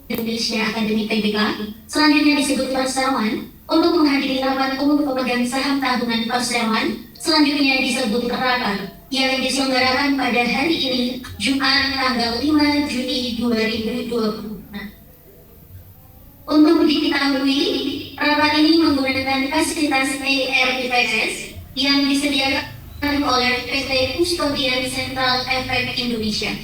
Indonesia Akademi PBK, selanjutnya disebut perseroan, untuk menghadiri rapat umum pemegang saham tahunan perseroan, selanjutnya disebut rapat, yang diselenggarakan pada hari ini, Jumat tanggal 5 Juni 2020. Untuk diketahui, rapat ini menggunakan fasilitas ERPPS yang disediakan oleh PT Kustodian Sentral Efek Indonesia.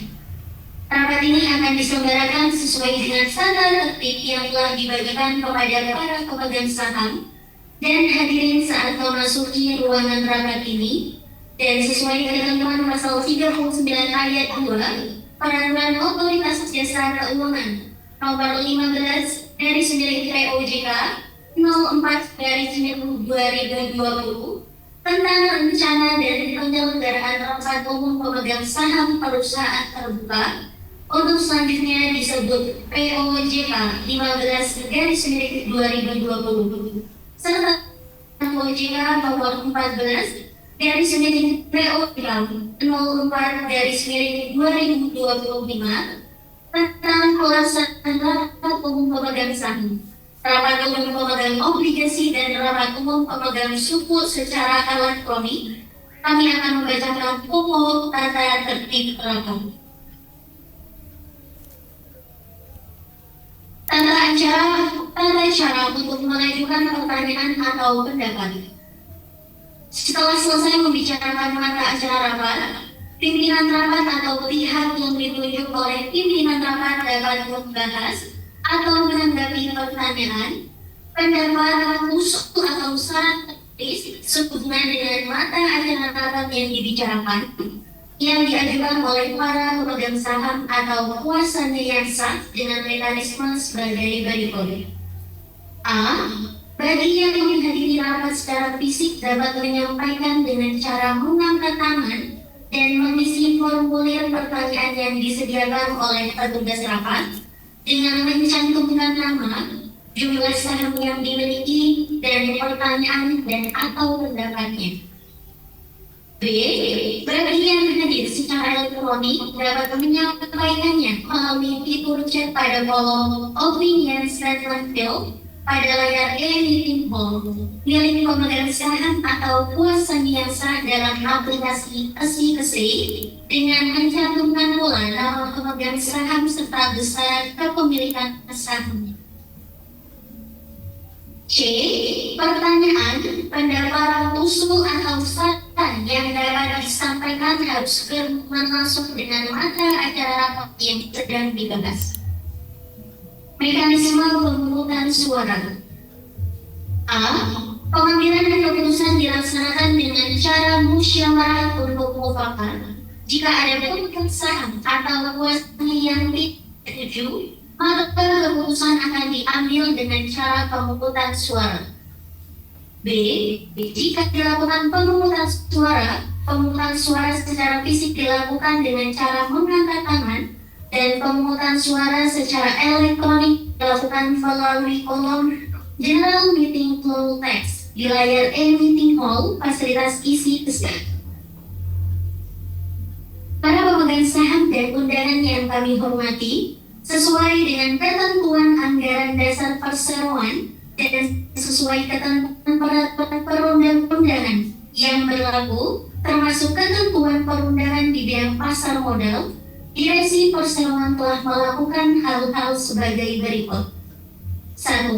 Rapat ini akan diselenggarakan sesuai dengan tata tertib yang telah dibagikan kepada para pemegang saham dan hadirin saat memasuki ruangan rapat ini, dan sesuai ketentuan pasal 39 ayat 2 Peraturan Otoritas Jasa Keuangan nomor 15 POJK 04 2020 tentang rencana dan penyelenggaraan rapat umum pemegang saham perusahaan terbuka, untuk selanjutnya disebut POJK 15 2020 serta POJK nomor 14 POJK 04 2025 tentang pelaksanaan rapat umum pemegang saham, rapat umum pemegang obligasi, dan rapat umum pemegang suku secara elektronik. Kami akan membacakan pokok tata tertib rapat. Tata cara untuk mengajukan pertanyaan atau pendapat. Setelah selesai membicarakan mata acara rapat, pimpinan rapat atau pihak yang ditunjuk oleh pimpinan rapat dapat membahas atau menanggapi pertanyaan, pendapat, usul atau saran kritis sehubungan dengan mata acara rapat yang dibicarakan, yang diajukan oleh para pemegang saham atau kuasanya yang sah dengan mekanisme sebagai berikut. A. Bagi yang menghadiri rapat secara fisik dapat menyampaikan dengan cara mengangkat tangan dan mengisi formulir pertanyaan yang disediakan oleh petugas rapat dengan mencantumkan nama, jumlah saham yang dimiliki, dan pertanyaan dan atau pendapatnya. B. Bagi yang hadir secara elektronik dapat menyampaikannya melalui fitur chat pada kolom opinion statement field pada layar e-meeting hall milik pemegang saham atau kuasanya yang sah dalam aplikasi KSI dengan mencantumkan pula nama pemegang saham serta besar kepemilikan sahamnya. C. Pertanyaan, pendapat, usul atau saran yang dapat disampaikan harus berhubungan langsung dengan mata acara rapat yang sedang dibahas. Mekanisme pemungutan suara. A. Pengambilan keputusan dilaksanakan dengan cara musyawarah untuk mufakat. Jika ada pemegang saham atau kuasanya yang tidak setuju, maka keputusan akan diambil dengan cara pemungutan suara. B. Jika dilakukan pemungutan suara secara fisik dilakukan dengan cara mengangkat tangan, dan pemungutan suara secara elektronik dilakukan melalui kolom General Meeting Flow Text di layar e-meeting hall fasilitas isi kesehatan. Para pemegang saham dan undangan yang kami hormati, sesuai dengan ketentuan anggaran dasar perseroan dan sesuai ketentuan peraturan perundang-undangan yang berlaku, termasuk ketentuan perundangan di bidang pasar modal, Direksi Perseroan telah melakukan hal-hal sebagai berikut. 1.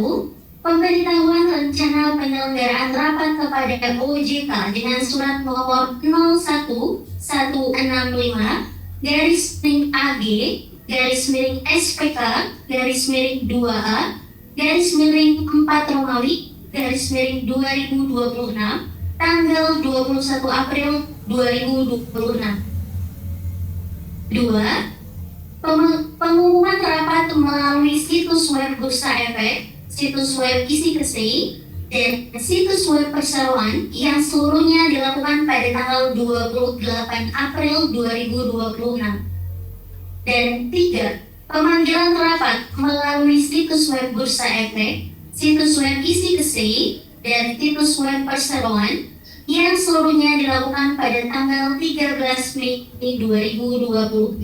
Pemberitahuan rencana penyelenggaraan rapat kepada OJK dengan surat nomor 01/1/2A/2A/4 tanggal 21 April 2026. 2. Pengumuman rapat melalui situs web Bursa Efek, situs web Isi Kesei, dan situs web Perseroan yang seluruhnya dilakukan pada tanggal 28 April 2026. Dan 3. Pemanggilan rapat melalui situs web Bursa Efek, situs web Isi Kesei, dan situs web Perseroan yang seluruhnya dilakukan pada tanggal 13 Mei 2026.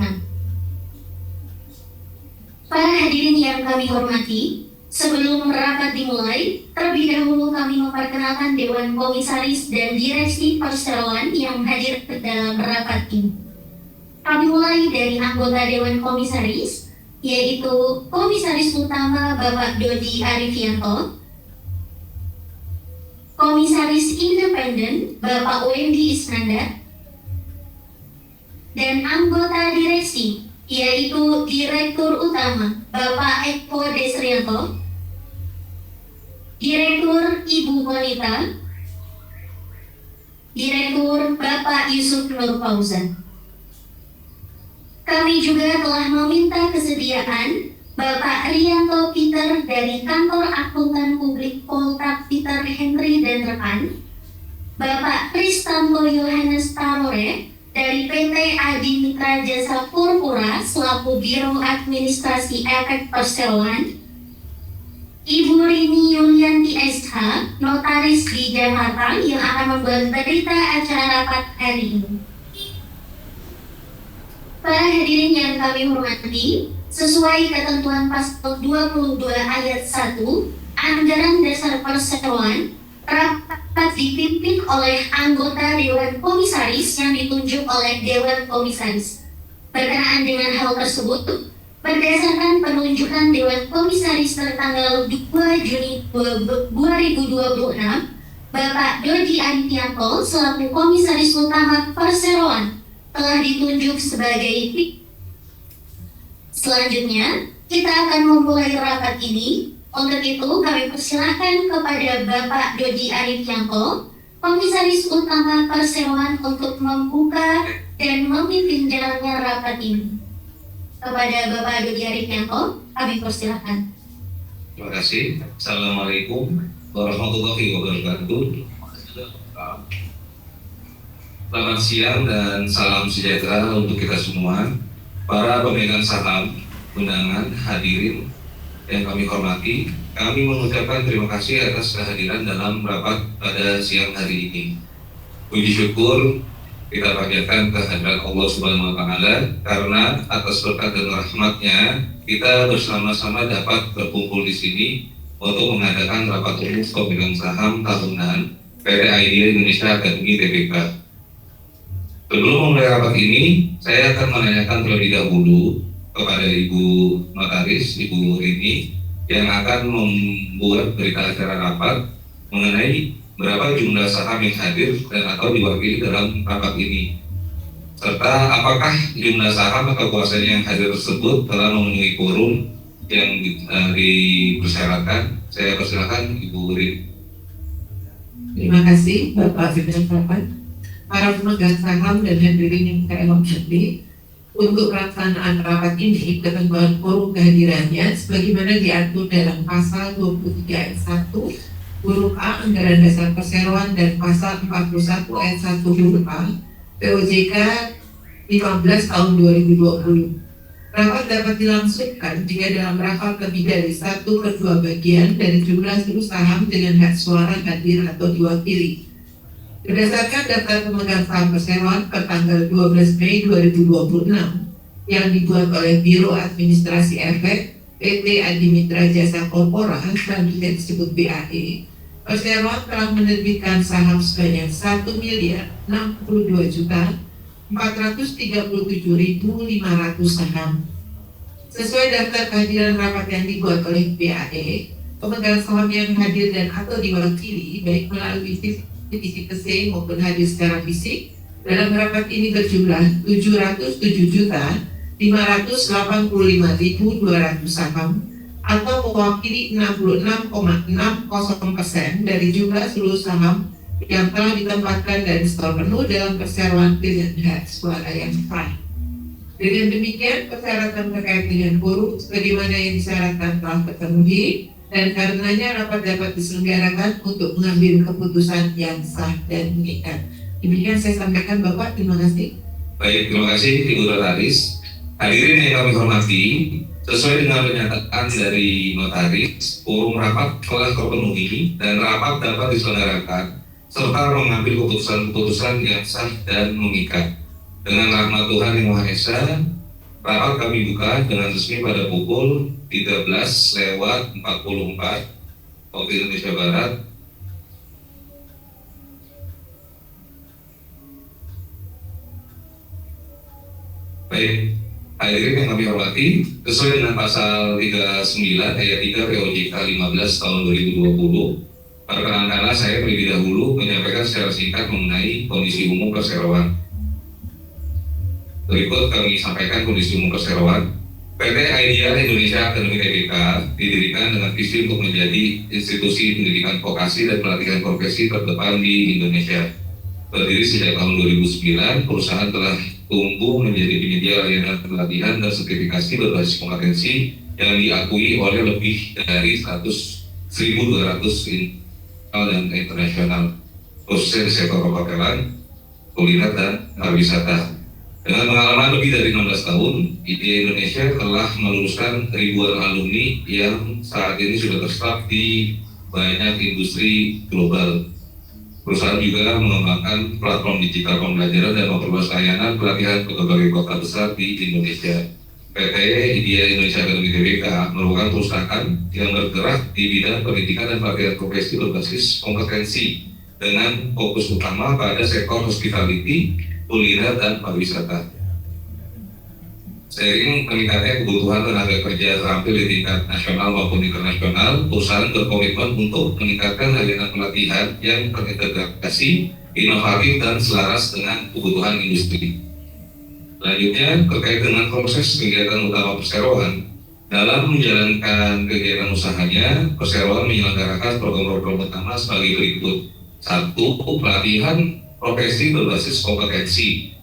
Para hadirin yang kami hormati, sebelum rapat dimulai, terlebih dahulu kami memperkenalkan Dewan Komisaris dan Direksi Perseroan yang hadir dalam rapat ini. Kami mulai dari anggota Dewan Komisaris, yaitu Komisaris Utama Bapak Dodi Arifianto, Komisaris Independen Bapak Wendy Isnanda, dan anggota direksi, yaitu Direktur Utama Bapak Eko Desrianto, Direktur Ibu Monita, Direktur Bapak Yusuf Nur Fauzan. Kami juga telah meminta kesediaan Bapak Rianto Peter dari Kantor Akuntan Publik Poltak Peter Henry dan rekan, Bapak Kristanto Yohanes Tarore dari PT Adi Mitra Jasa Purpura selaku Biro Administrasi Efek Perseroan, Ibu Rini Yulianti SH, Notaris di Jakarta yang akan membuat berita acara rapat hari ini. Para hadirin yang kami hormati, sesuai ketentuan pasal 22 ayat 1 Anggaran Dasar Perseroan, rapat dipimpin oleh anggota Dewan Komisaris yang ditunjuk oleh Dewan Komisaris. Berkenaan dengan hal tersebut, berdasarkan penunjukan Dewan Komisaris tertanggal 2 Juni 2026, Bapak Dodi Arifianto selaku Komisaris Utama Perseroan telah ditunjuk sebagai. Selanjutnya, kita akan memulai rapat ini. Untuk itu, kami persilahkan kepada Bapak Dodi Arifianto, Komisaris Utama Perseroan, untuk membuka dan memimpin jalannya rapat ini. Kepada Bapak Dodi Arifianto, kami persilahkan. Terima kasih. Assalamualaikum warahmatullahi wabarakatuh. Selamat siang dan salam sejahtera untuk kita semua. Para pemegang saham, undangan, hadirin yang kami hormati, kami mengucapkan terima kasih atas kehadiran dalam rapat pada siang hari ini. Puji syukur kita panjatkan kehadiran Allah Subhanahu wa Ta'ala, karena atas berkat dan rahmatnya kita bersama-sama dapat berkumpul di sini untuk mengadakan rapat umum pemegang saham tahunan PT Idea Indonesia Academy Tbk. Sebelum memulai rapat ini, saya akan menanyakan terlebih dahulu kepada Ibu Notaris, Ibu Rini, yang akan membuat berita acara rapat mengenai berapa jumlah saham yang hadir dan atau diwakili dalam rapat ini, serta apakah jumlah saham atau kuasanya yang hadir tersebut telah memenuhi quorum yang dipersyaratkan. Saya persilakan Ibu Rini. Terima kasih Bapak Pimpinan Rapat, para pemegang saham dan hadirin yang saya hormati. Untuk pelaksanaan rapat ini, ketentuan quorum kehadirannya sebagaimana diatur dalam pasal 23 ayat 1 huruf A Anggaran Dasar Perseroan dan pasal 41 ayat 1 huruf A POJK 15 tahun 2020. Rapat dapat dilangsungkan jika dalam rapat lebih dari 1/2 bagian dari jumlah seluruh saham dengan hak suara hadir atau diwakili. Berdasarkan daftar pemegang saham perseroan pertanggal 12 Mei 2026 yang dibuat oleh Biro Administrasi Efek PT Adi Mitra Jasa Purpura dan tidak disebut BAE, perseroan telah menerbitkan saham sebanyak 1.062.437.500 saham. Sesuai daftar kehadiran rapat yang dibuat oleh BAE, pemegang saham yang hadir dan atau diwakili baik melalui TC maupun hadir secara fisik dalam rapat ini berjumlah 707.585.200 saham atau mewakili 66,60% dari jumlah seluruh saham yang telah ditempatkan dan store penuh dalam perseroan dengan hak suara yang sah. Dengan demikian, persyaratan terkait dengan quorum sebagaimana yang disyaratkan telah terpenuhi, dan karenanya rapat dapat diselenggarakan untuk mengambil keputusan yang sah dan mengikat. Demikian saya sampaikan Bapak, terima kasih. Baik, terima kasih Ibu Notaris. Hadirin yang kami hormati, sesuai dengan pernyataan dari Notaris, quorum rapat telah terpenuhi dan rapat dapat diselenggarakan serta mengambil keputusan-keputusan yang sah dan mengikat. Dengan rahmat Tuhan Yang Maha Esa, Rapat kami buka dengan resmi pada pukul 13:44 waktu Indonesia Barat. Baik, hadirin yang kami hormati, sesuai dengan pasal 39 ayat 3 POJK 15 tahun 2020, perkenankanlah saya terlebih dahulu menyampaikan secara singkat mengenai kondisi umum perseroan. Berikut kami sampaikan kondisi umum perseroan. PT Idea Indonesia Akademi TBK didirikan dengan visi untuk menjadi institusi pendidikan vokasi dan pelatihan profesi terdepan di Indonesia. Berdiri sejak tahun 2009, perusahaan telah tumbuh menjadi penyedia layanan pelatihan dan sertifikasi berbasis kompetensi yang diakui oleh lebih dari 1.200 internasional dan internasional, khususnya di sektor perhotelan, kuliner, dan pariwisata. Dengan pengalaman lebih dari 16 tahun, IDEA Indonesia telah meluluskan ribuan alumni yang saat ini sudah terstaf di banyak industri global. Perusahaan juga mengembangkan platform digital pembelajaran dan memperluas layanan pelatihan ke berbagai kota besar di Indonesia. PT IDEA Indonesia Akademi TBK merupakan perusahaan yang bergerak di bidang pendidikan dan pelatihan profesi berbasis kompetensi dengan fokus utama pada sektor hospitality, kuliner, dan pariwisata. Seiring meningkatnya kebutuhan tenaga kerja terampil di tingkat nasional maupun internasional, perusahaan berkomitmen untuk meningkatkan layanan pelatihan yang terintegrasi, inovatif, dan selaras dengan kebutuhan industri. Selanjutnya, terkait dengan proses kegiatan utama perseroan, dalam menjalankan kegiatan usahanya, perseroan menyelenggarakan program-program utama sebagai berikut. 1. Pelatihan profesi berbasis kompetensi.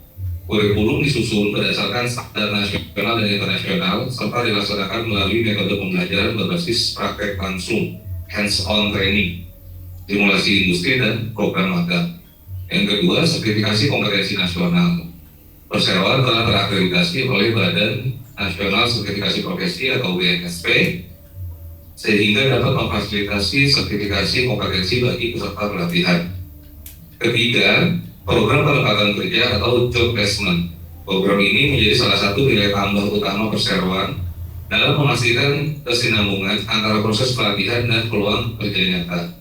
Kurikulum disusun berdasarkan standar nasional dan internasional, serta dilaksanakan melalui metode pembelajaran berbasis praktek langsung, hands-on training, simulasi industri, dan program magang. Yang kedua, sertifikasi kompetensi nasional. Perseroan telah terakreditasi oleh Badan Nasional Sertifikasi Profesi atau BNSP, sehingga dapat memfasilitasi sertifikasi kompetensi bagi peserta pelatihan. Ketiga, program penempatan kerja atau job placement. Program ini menjadi salah satu nilai tambah utama perseroan dalam memastikan kesinambungan antara proses pelatihan dan peluang kerja nyata.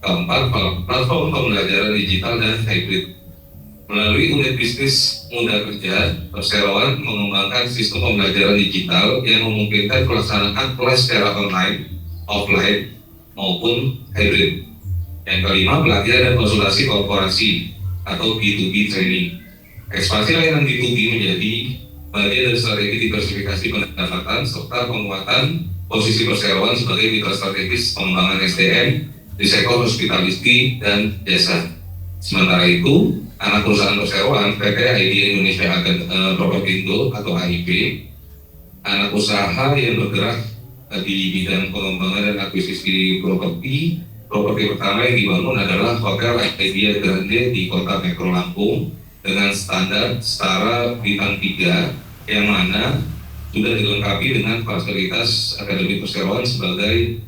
Keempat, platform pembelajaran digital dan hybrid. Melalui unit bisnis Muda Kerja, perseroan mengembangkan sistem pembelajaran digital yang memungkinkan pelaksanaan kelas secara online, offline, maupun hybrid. Yang kelima, pelatihan dan konsultasi korporasi atau B2B training. Ekspansi layanan B2B menjadi bagian dari strategi diversifikasi pendapatan serta penguatan posisi perseroan sebagai mitra strategis pengembangan SDM di sektor hospitality dan jasa. Sementara itu, anak perusahaan perseroan PT Idea Indonesia Propertindo atau AIP, anak usaha yang bergerak di bidang pengembangan dan akuisisi properti. Properti pertama yang dibangun adalah Hotel Idea Grande di Kota Metro Lampung dengan standar setara bintang 3 yang mana sudah dilengkapi dengan fasilitas Akademi Perseroan sebagai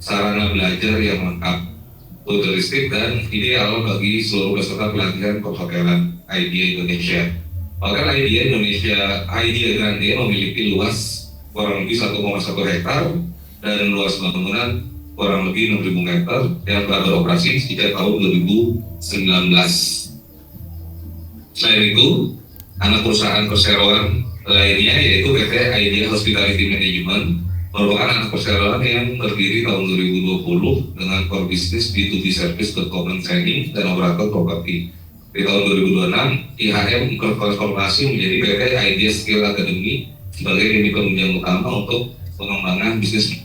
sarana belajar yang lengkap, futuristik, dan ideal bagi seluruh peserta pelatihan perhotelan Idea Indonesia. Hotel Idea Indonesia Idea Grande memiliki luas kurang lebih 1,1 hektar dan luas bangunan kurang lebih 6.000 meter yang telah beroperasi sejak tahun 2019. Selain itu, anak perusahaan perseroan lainnya yaitu PT Idea Hospitality Management merupakan anak perseroan yang berdiri tahun 2020 dengan core business B2B service ke common training dan operator properti. Di tahun 2026, IHM bertransformasi menjadi PT Idea Skill Academy sebagai unit penunjang utama untuk pengembangan bisnis.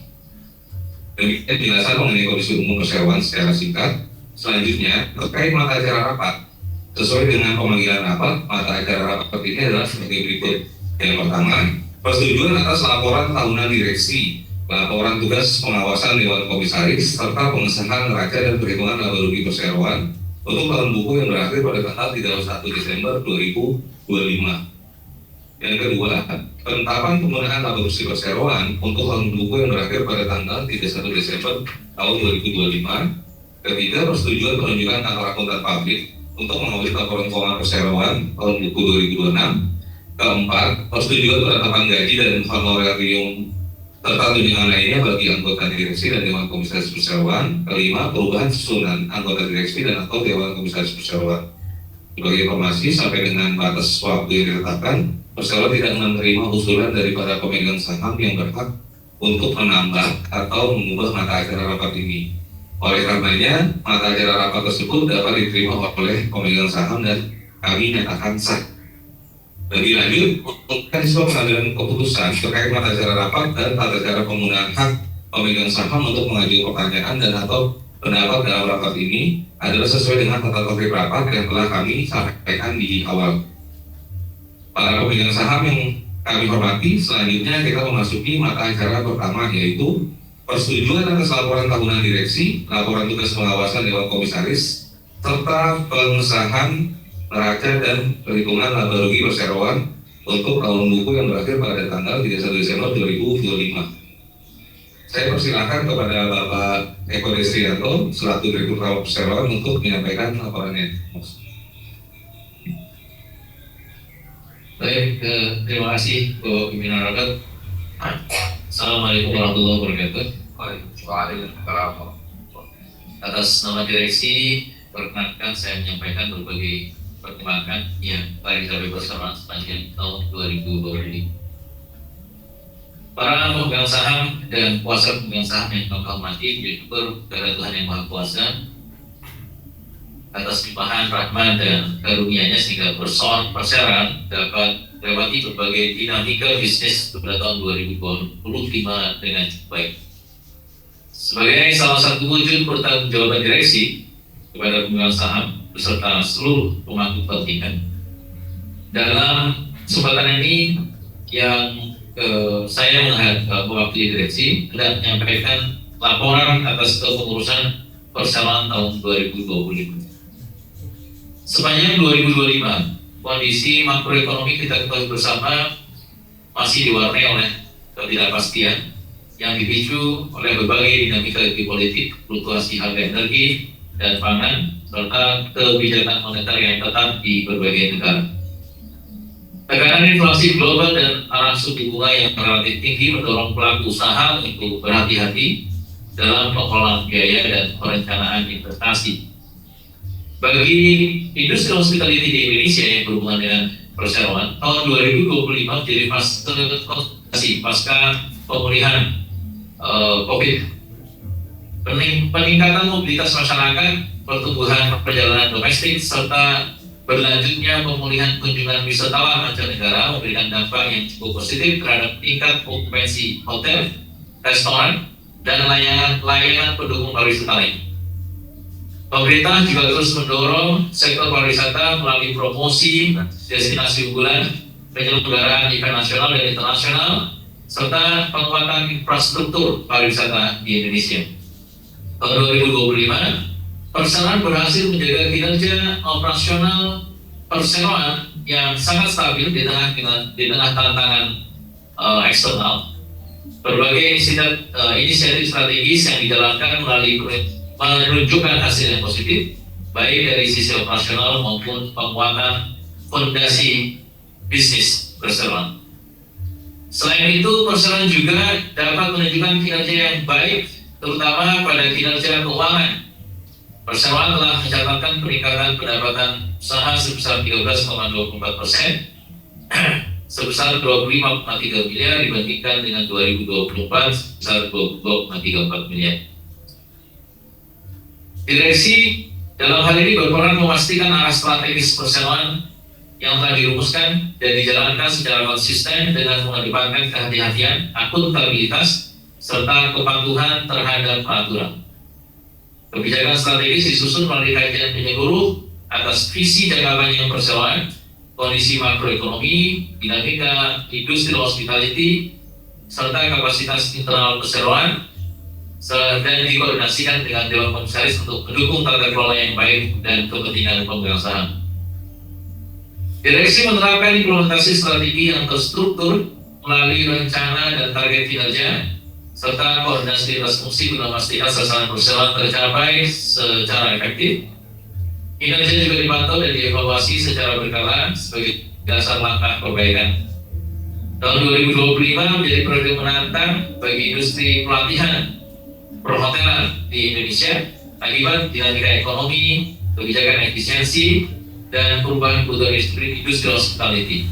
Demikian penjelasan mengenai kondisi umum perseroan secara singkat. Selanjutnya, terkait mata acara rapat, sesuai dengan pemanggilan rapat, mata acara rapat ini adalah sebagai berikut. Yang pertama, persetujuan atas laporan tahunan direksi, laporan tugas pengawasan Dewan Komisaris, serta pengesahan neraca dan perhitungan laba rugi perseroan untuk tahun buku yang berakhir pada tanggal 31 Desember 2025. Yang kedua, penetapan penggunaan laba bersih perseroan untuk tahun buku yang berakhir pada tanggal 31 Desember tahun 2025. Ketiga, persetujuan penunjukan kantor akuntan publik untuk mengaudit laporan keuangan perseroan tahun buku 2026. Keempat, persetujuan penetapan gaji dan honorarium serta tunjangan lainnya bagi anggota direksi dan Dewan Komisaris Perseroan. Kelima, perubahan susunan anggota direksi dan atau Dewan Komisaris Perseroan. Sebagai informasi, sampai dengan batas waktu yang ditetapkan, Perseroan tidak menerima usulan dari para pemegang saham yang berhak untuk menambah atau mengubah mata acara rapat ini. Oleh karenanya, mata acara rapat tersebut dapat diterima oleh pemegang saham dan kami nyatakan sah. Lebih lanjut, mekanisme pengambilan keputusan terkait mata acara rapat dan tata cara penggunaan hak pemegang saham untuk mengajukan pertanyaan dan atau pendapat dalam rapat ini adalah sesuai dengan tata tertib rapat yang telah kami sampaikan di awal. Para pemegang saham yang kami hormati, selanjutnya kita memasuki mata acara pertama, yaitu persetujuan atas laporan tahunan direksi, laporan tugas pengawasan Dewan Komisaris, serta pengesahan neraca dan perhitungan laba rugi perseroan untuk tahun buku yang berakhir pada tanggal 31 Desember 2025. Saya persilakan kepada Bapak Eko Desrianto selaku Direktur Utama Perseroan untuk menyampaikan laporannya. Baik, terima kasih Bapak Pimpinan Rapat. Assalamualaikum warahmatullahi wabarakatuh. Waalaikumsalam. Atas nama direksi, perkenankan saya menyampaikan berbagai pertimbangan yang telah dicapai Perseroan sepanjang tahun 2020. Para pemegang saham dan kuasa pemegang saham yang kami hormati, bersyukur kepada Tuhan Yang Maha Kuasa atas limpahan rahmat dan karunia-Nya sehingga Perseroan dapat melewati berbagai dinamika bisnis pada tahun 2025 dengan cukup baik. Sebagai salah satu wujud pertanggungjawaban direksi kepada pemegang saham beserta seluruh pemangku kepentingan, dalam kesempatan ini yang saya mewakili direksi hendak menyampaikan laporan atas kepengurusan Perseroan tahun 2025. Sepanjang 2025, kondisi makroekonomi kita ketahui bersama masih diwarnai oleh ketidakpastian yang dipicu oleh berbagai dinamika geopolitik, fluktuasi harga energi dan pangan, serta kebijakan moneter yang ketat di berbagai negara. Tekanan inflasi global dan arah suku bunga yang relatif tinggi mendorong pelaku usaha untuk berhati-hati dalam pengelolaan biaya dan perencanaan investasi. Bagi industri hospitality di Indonesia yang berhubungan dengan Perseroan, tahun 2025 menjadi fase konsolidasi pasca pemulihan COVID. Peningkatan mobilitas masyarakat, pertumbuhan perjalanan domestik, serta berlanjutnya pemulihan kunjungan wisatawan mancanegara memberikan dampak yang cukup positif terhadap tingkat okupansi hotel, restoran, dan layanan pendukung pariwisata lain. Pemerintah juga terus mendorong sektor pariwisata melalui promosi destinasi unggulan, penyelenggaraan event nasional dan internasional, serta penguatan infrastruktur pariwisata di Indonesia. Tahun 2025, Perseroan berhasil menjaga kinerja operasional Perseroan yang sangat stabil di tengah tantangan eksternal. Berbagai inisiatif strategis yang dijalankan melalui menunjukkan hasil yang positif, baik dari sisi operasional maupun penguatan fondasi bisnis Perseroan. Selain itu, Perseroan juga dapat menunjukkan kinerja yang baik, terutama pada kinerja keuangan. Perseroan telah mencatatkan peningkatan pendapatan usaha sebesar 13,24%, sebesar 25,3 miliar dibandingkan dengan 2024 sebesar 22,34 miliar. Direksi dalam hal ini berperan memastikan arah strategis Perseroan yang telah dirumuskan dan dijalankan secara konsisten dengan mengedepankan kehati-hatian, akuntabilitas, serta kepatuhan terhadap peraturan. Kebijakan strategis disusun melalui kajian menyeluruh atas visi jangka panjang Perseroan, kondisi makroekonomi, dinamika industri hospitality, serta kapasitas internal Perseroan, dan dikoordinasikan dengan Dewan Komisaris untuk mendukung tata kelola yang baik dan kepentingan pemegang saham. Direksi menerapkan implementasi strategi yang terstruktur melalui rencana dan target kinerja, serta koordinasi lintas fungsi guna memastikan sasaran Perseroan tercapai secara efektif. Kinerja juga dipantau dan dievaluasi secara berkala sebagai dasar langkah perbaikan. Tahun 2025 menjadi periode menantang bagi industri pelatihan perhotelan di Indonesia akibat dinamika ekonomi, kebijakan efisiensi, dan perubahan kebutuhan industri hospitality.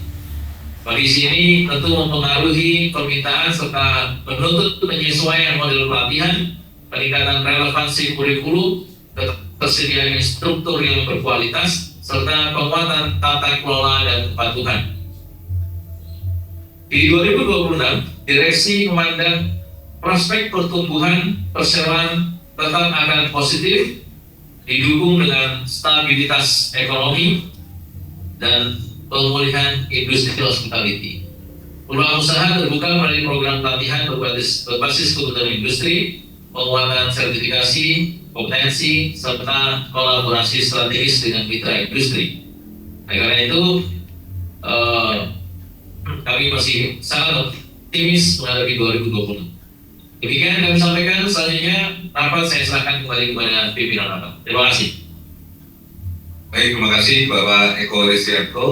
Kondisi ini tentu mempengaruhi permintaan serta menuntut penyesuaian model pelatihan, peningkatan relevansi kurikulum, ketersediaan instruktur yang berkualitas, serta penguatan tata kelola dan kepatuhan. Di 2026, direksi memandang prospek pertumbuhan perseroan tetap akan positif, didukung dengan stabilitas ekonomi dan pemulihan industri hospitality. Peluang usaha terbuka melalui program pelatihan berbasis kebutuhan industri, penguatan sertifikasi, kompetensi, serta kolaborasi strategis dengan mitra industri. Nah, karena itu kami masih sangat optimis menghadapi 2020. Demikian kami sampaikan. Selanjutnya rapat saya silakan kembali kepada pimpinan rapat. Terima kasih. Baik, terima kasih Bapak Eko Risdianto.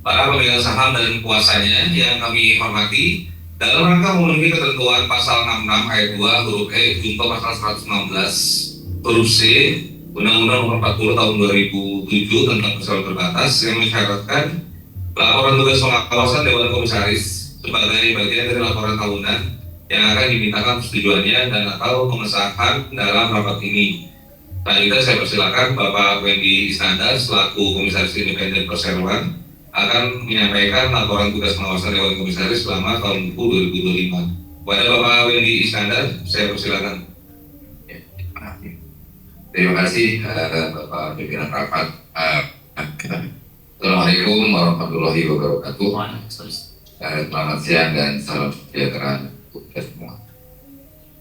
Para pemegang saham dan kuasanya yang kami hormati, dalam rangka memenuhi ketentuan pasal 66 ayat 2 huruf E junto pasal 116 huruf C Undang-Undang Nomor 40 Tahun 2007 tentang perseroan terbatas yang mensyaratkan laporan tugas pengawasan Dewan Komisaris sebagai bagian dari laporan tahunan yang akan dimintakan persetujuannya dan atau pengesahan dalam rapat ini. Selanjutnya saya persilakan Bapak Wendy Iskandar selaku Komisaris Independen Perseroan akan menyampaikan laporan tugas pengawasan Dewan Komisaris selama tahun 2025. Kepada Bapak Wendy Iskandar, saya persilakan. Terima kasih Bapak pimpinan rapat. Assalamualaikum warahmatullahi wabarakatuh. Selamat siang dan salam sejahtera untuk kita semua.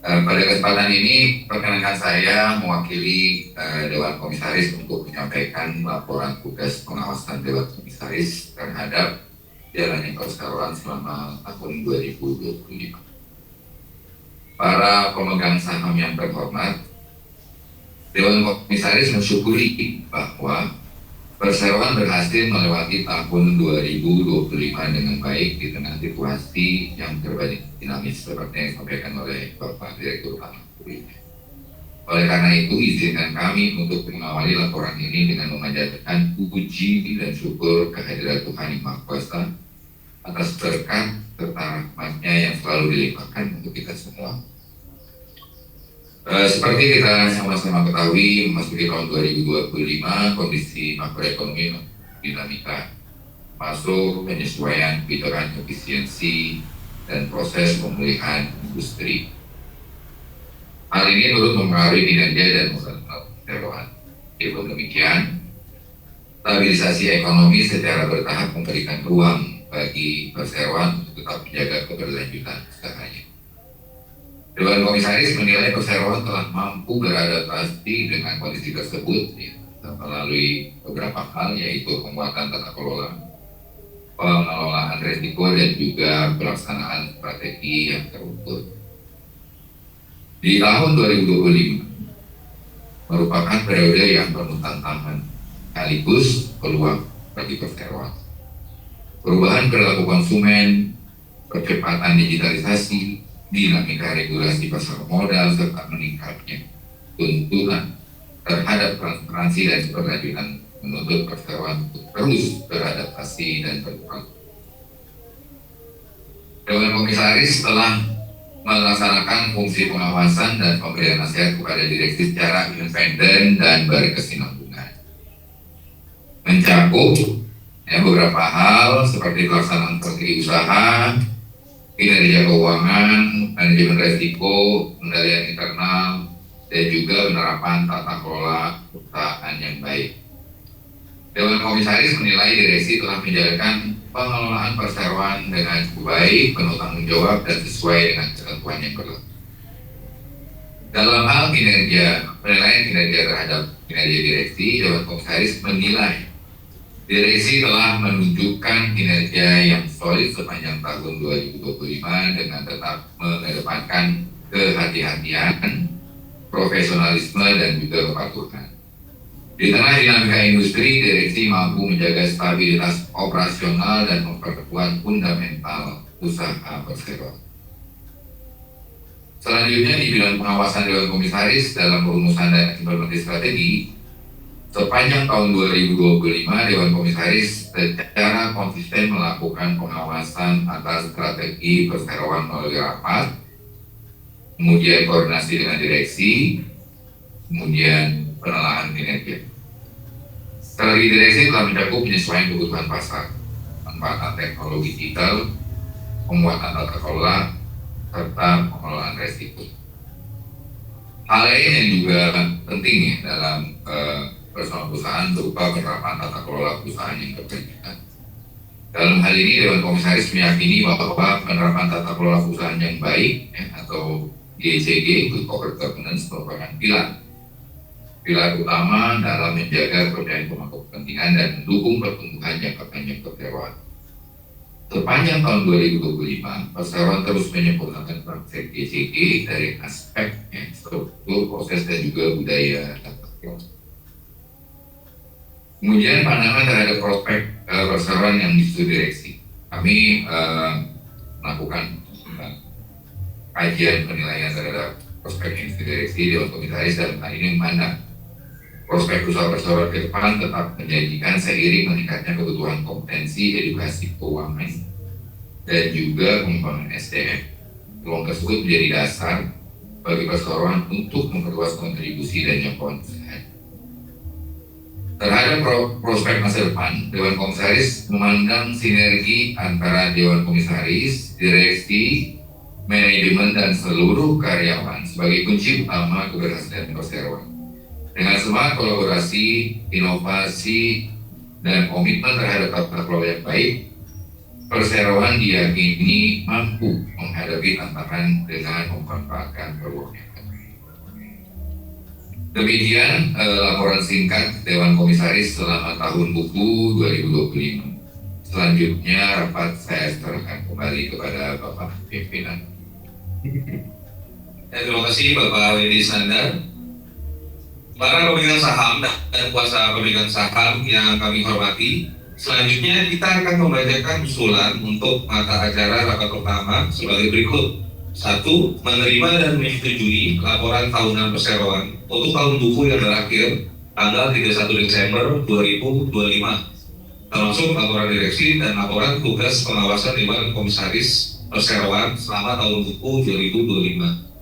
Pada kesempatan ini, perkenankan saya mewakili Dewan Komisaris untuk menyampaikan laporan tugas pengawasan Dewan Komisaris terhadap jalannya perseroan selama tahun 2025. Para pemegang saham yang terhormat, Dewan Komisaris mensyukuri bahwa perseroan berhasil melewati tahun 2025 dengan baik di tengah situasi yang terbanyak dinamis seperti yang disampaikan oleh Bapak Direktur Utama. Oleh karena itu, izinkan kami untuk mengawali laporan ini dengan memanjatkan puji dan syukur kehadirat Tuhan Yang Maha Kuasa atas berkat serta rahmat-Nya yang selalu dilimpahkan untuk kita semua. Seperti kita sama-sama ketahui, memasuki tahun 2025, kondisi makroekonomi dinamika, masuk penyesuaian kebijakan efisiensi dan proses pemulihan industri. Hal ini turut mempengaruhi kinerja dan modal perseroan. Dengan demikian, stabilisasi ekonomi secara bertahap memberikan ruang bagi perseroan untuk tetap menjaga keberlanjutan usahanya. Dewan Komisaris menilai perseroan telah mampu beradaptasi dengan kondisi tersebut melalui beberapa hal, yaitu penguatan tata kelola, pengelolaan risiko, dan juga pelaksanaan strategi yang terukur. Di tahun 2025 merupakan periode yang penuh tantangan sekaligus peluang bagi perseroan. Perubahan perilaku konsumen, percepatan digitalisasi, dinamika regulasi pasar modal, serta meningkatnya tuntutan terhadap transparansi dan keberlanjutan menuntut perseroan untuk terus beradaptasi dan berkembang. Dewan Komisaris telah melaksanakan fungsi pengawasan dan pemberian nasihat kepada direksi secara independen dan berkesinambungan, mencakup beberapa hal seperti pelaksanaan strategi usaha, kinerja keuangan, manajemen risiko, pengendalian internal, dan juga penerapan tata kelola perusahaan yang baik. Dewan Komisaris menilai direksi telah menjalankan pengelolaan perseroan dengan baik, penuh tanggung jawab, dan sesuai dengan ketentuan yang berlaku. Dalam hal penilaian kinerja terhadap kinerja direksi, Dewan Komisaris menilai direksi telah menunjukkan kinerja yang solid sepanjang tahun 2025 dengan tetap mengedepankan kehati-hatian, profesionalisme, dan juga kepatuhan. Di tengah dinamika industri, direksi mampu menjaga stabilitas operasional dan memperkuat fundamental usaha perseroan. Selanjutnya di bidang pengawasan Dewan Komisaris dalam perumusan dan implementasi strategi, sepanjang tahun 2025 Dewan Komisaris secara konsisten melakukan pengawasan atas strategi perseroan melalui rapat, kemudian koordinasi dengan direksi, kemudian penelaahan kinerja. Strategi direksi telah mencakup penyesuaian kebutuhan pasar, penempatan teknologi digital, penguatan tata kelola, serta pengelolaan resiko. Hal lain yang juga penting ya dalam personal perusahaan berupa penerapan tata kelola perusahaan yang berkelanjutan. Dalam hal ini Dewan Komisaris meyakini bahwa penerapan tata kelola perusahaan yang baik atau GCG (Good Corporate Governance) merupakan pilar utama dalam menjaga kepercayaan pemangku kepentingan dan mendukung pertumbuhan jangka panjang perseroan. Sepanjang tahun 2025, perseroan terus menyempurnakan praktek GCG dari aspek struktur, proses, dan juga budaya tata kelola. Kemudian pandangan terhadap prospek perseroan yang disetujui direksi. Kami melakukan kajian penilaian terhadap prospek yang disetujui direksi Dewan Komisaris dalam hal ini memandang prospek usaha perseroan ke depan tetap menjanjikan seiring meningkatnya kebutuhan kompetensi, edukasi keuangan, dan juga pengembangan SDM. Peluang tersebut menjadi dasar bagi perseroan untuk memperluas kontribusi dan jangkauan usaha. Terhadap prospek masa depan, Dewan Komisaris memandang sinergi antara Dewan Komisaris, direksi, manajemen, dan seluruh karyawan sebagai kunci utama keberhasilan perseroan. Dengan semangat kolaborasi, inovasi, dan komitmen terhadap tata kelola yang baik, perseroan diyakini mampu menghadapi tantangan dengan memanfaatkan peluang yang ada. Demikian laporan singkat Dewan Komisaris selama tahun buku 2025. Selanjutnya rapat saya serahkan kembali kepada Bapak Pimpinan. Terima kasih Bapak Wendy Sandar. Para pemegang saham dan kuasa pemegang saham yang kami hormati, selanjutnya kita akan membacakan usulan untuk mata acara rapat pertama sebagai berikut. 1. Menerima dan menyetujui laporan tahunan perseroan untuk tahun buku yang berakhir tanggal 31 Desember 2025, termasuk laporan direksi dan laporan tugas pengawasan Dewan Komisaris Perseroan selama tahun buku 2025.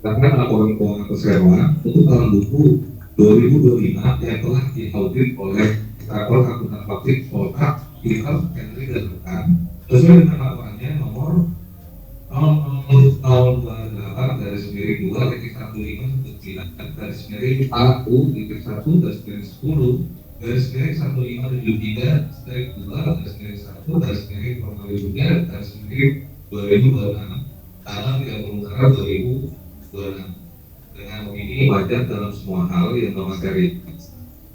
Karena laporan keuangan perseroan untuk tahun buku 2025 yang telah diaudit oleh Kantor Akuntan Publik Polhak, Hilal, Henry, dan rekan sesuai dengan laporannya nomor 0008/2-15/19 AU-1/10-10-2-1/2026 tanggal 30 Maret 2026 dengan memilih wajar dalam semua hal yang bermateri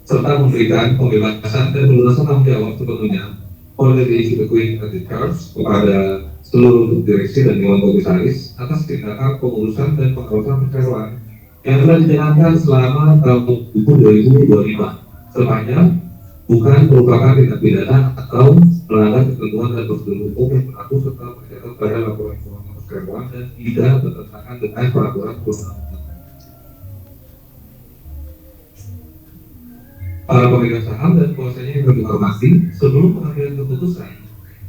serta memberikan pembebasan dan pelunasan tanggung jawab sepenuhnya oleh Executive Charge kepada seluruh direksi dan Dewan Komisaris atas tindakan pengurusan dan pengawasan perseroan yang telah dijalankan selama tahun buku 2025 sepanjang bukan merupakan tindak pidana atau melanggar ketentuan dan prosedur hukum yang berlaku serta tercatat pada laporan keuangan perseroan dan tidak bertentangan dengan peraturan perundang-undangan. Para pemegang saham dan kuasanya yang kami hormati, sebelum pengambilan keputusan,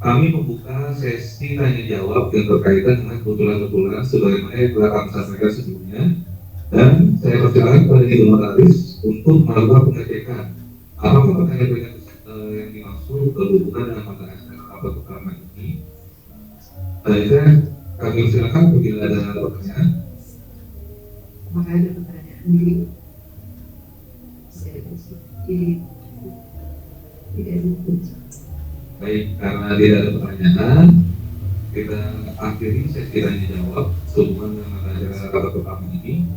kami membuka sesi tanya jawab yang berkaitan dengan kebetulan-kebetulan sebagaimana yang telah kami sampaikan sebelumnya, dan saya persilakan kepada Ibu Notaris untuk melakukan pengecekan apakah pertanyaan yang dimaksud berhubungan dengan mata acara rapat pertama ini. Saya kami persilakan bila ada pertanyaan. Apakah ada pertanyaan di Baik, karena tidak ada pertanyaan, kita akhiri sesi tanya jawab sehubungan dengan acara rapat pertama ini.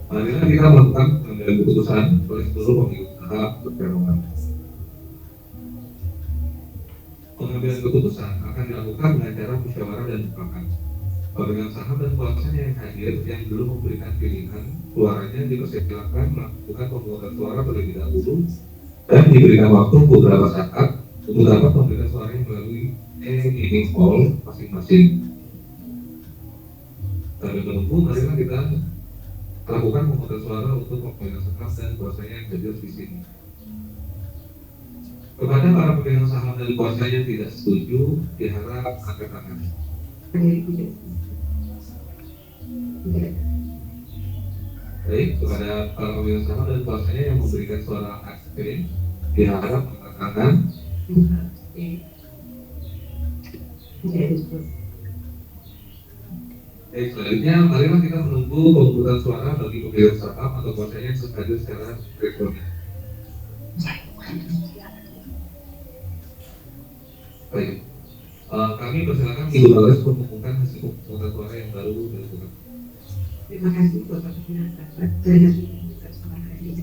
Marilah kita melakukan pengambilan keputusan oleh seluruh pemilik usaha perseroan. Pengambilan keputusan akan dilakukan dengan cara musyawarah dan mufakat. Pemegang saham dan kuasanya yang hadir yang belum memberikan pilihan suaranya dipersilakan melakukan pemungutan suara terlebih dahulu dan diberikan waktu beberapa saat untuk dapat memberikan suaranya melalui e-meeting hall masing-masing. Sambil menunggu, marilah kita lakukan pemungutan suara untuk pemegang saham dan kuasanya yang hadir di sini. Kepada para pemegang saham dan kuasanya yang tidak setuju, diharap angkat tangan. Baik, kepada para pemegang saham dan kuasanya yang memberikan suara abstain, diharap angkat tangan. Baik, selanjutnya marilah kita menunggu pemungutan suara bagi pemegang saham atau kuasanya yang hadir secara elektronik. Baik, kami persilakan Ibu Bagas untuk mengumumkan hasil pemungutan suara yang baru dilakukan. Terima kasih Bapak Pimpinan Rapat. Saya pemungutan suara hari ini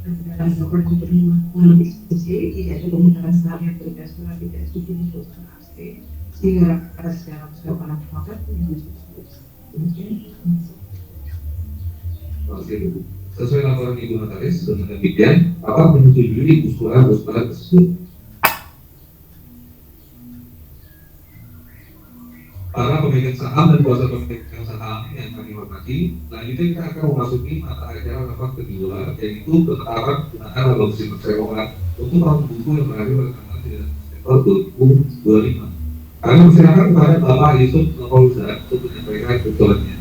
dalam laporan penerima melalui diskusi tidak ada pemungutan suara yang berbeda suara tidak setuju untuk suara abstain sehingga rapat secara keseluruhan rapat menyetujui. Sesuai laporan Ibu Notaris, dengan demikian rapat menyetujui usulan tersebut. Para pemegang saham dan kuasa pemegang saham yang kami hormati, selanjutnya kita akan memasuki mata acara rapat kedua, yaitu penetapan penggunaan resolusi perseroan untuk tahun buku yang berakhir pada tanggal 9 Desember 2025. Kami persilakan kepada Bapak Yusuf Nopolza untuk menyampaikan usulannya.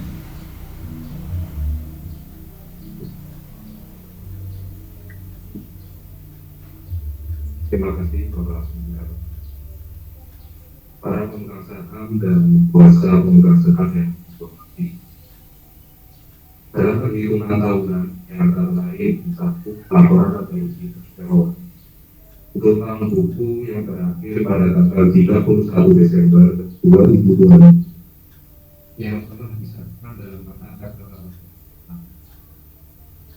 Terima kasih Bapak Sumber. Para pemegang saham dan kuasa pemegang saham yang dihormati, dalam perhitungan tahunan yang antara lain satu laporan resolusi perseroan untuk tahun buku yang berakhir pada tanggal 31 Desember 2020 yang telah disahkan dalam mata acara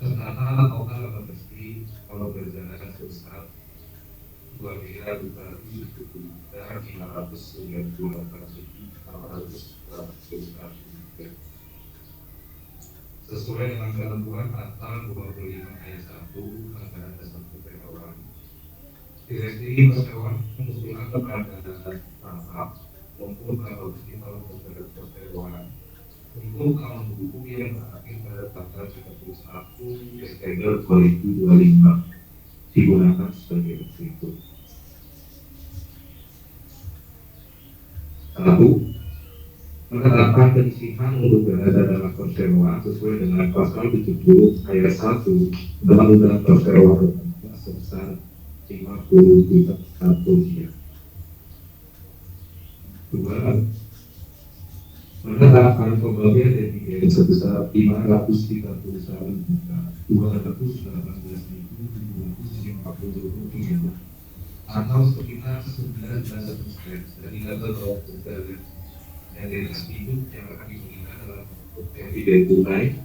serta total bersih kalau berjalan sebesar 2.592.498 sesuai dengan ketentuan pasal 25 ayat 1 Anggaran Dasar Perseroan. Direksi Perseroan mengusulkan kepada Bapak maupun Kapolri kalau terhadap perseroan untuk tahun buku yang berakhir pada tanggal 31 Desember 2025 digunakan sebagai berikut. 1. Menetapkan penyisihan untuk berada dalam perseroan sesuai dengan pasal 70 ayat 1 Undang-Undang Perseroan sebesar 50 juta rupiah. 2. Menetapkan pembagian dividen sebesar 581.218.750 rupiah atau sekitar 19% dari level dari yang hidup yang akan diberikan dalam dividen tunai